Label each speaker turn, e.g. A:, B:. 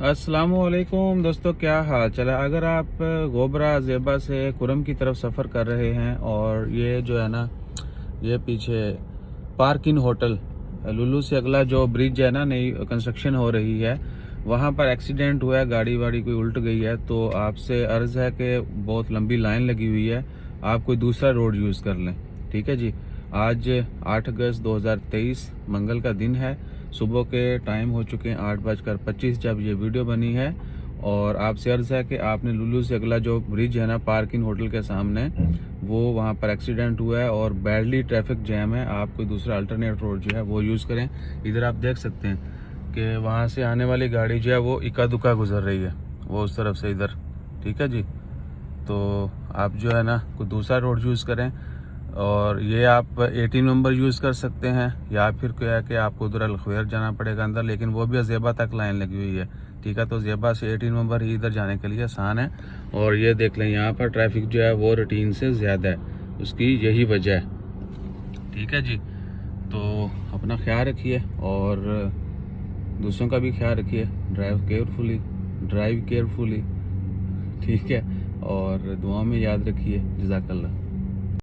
A: अस्सलामुअलैकुम दोस्तों, क्या हाल चल है। अगर आप गोबरा ज़ेबा से कुरम की तरफ सफ़र कर रहे हैं और ये जो है ना, ये पीछे पार्किन होटल लुलू से अगला जो ब्रिज है ना, नई कंस्ट्रक्शन हो रही है, वहाँ पर एक्सीडेंट हुआ है, गाड़ी वाड़ी कोई उल्ट गई है। तो आपसे अर्ज़ है कि बहुत लंबी लाइन लगी हुई है, आप कोई दूसरा रोड यूज़ कर लें। ठीक है जी। आज 8 अगस्त 2023 मंगल का दिन है। सुबह के टाइम हो चुके हैं 8:25 जब ये वीडियो बनी है। और आपसे अर्ज़ है कि आपने लुलू से अगला जो ब्रिज है ना, पार्किंग होटल के सामने, वो वहाँ पर एक्सीडेंट हुआ है और बैडली ट्रैफिक जैम है। आप कोई दूसरा अल्टरनेट रोड जो है वो यूज़ करें। इधर आप देख सकते हैं कि वहाँ से आने वाली गाड़ी जो है वो इक्का दुक्का गुजर रही है, वो उस तरफ से इधर। ठीक है जी। तो आप जो है ना कोई दूसरा रोड यूज़ करें। और ये आप 18 नंबर यूज़ कर सकते हैं, या फिर क्या है कि आपको उधर अलखवेर जाना पड़ेगा अंदर, लेकिन वो भी ज़ेबा तक लाइन लगी हुई है। ठीक है, तो ज़ेबा से 18 नंबर ही इधर जाने के लिए आसान है। और ये देख लें, यहाँ पर ट्रैफिक जो है वो रूटीन से ज़्यादा है, उसकी यही वजह है। ठीक है जी। तो अपना ख्याल रखिए और दूसरों का भी ख्याल रखिए। Drive carefully. ठीक है, और दुआ में याद रखिए। जज़ाकल्लाह।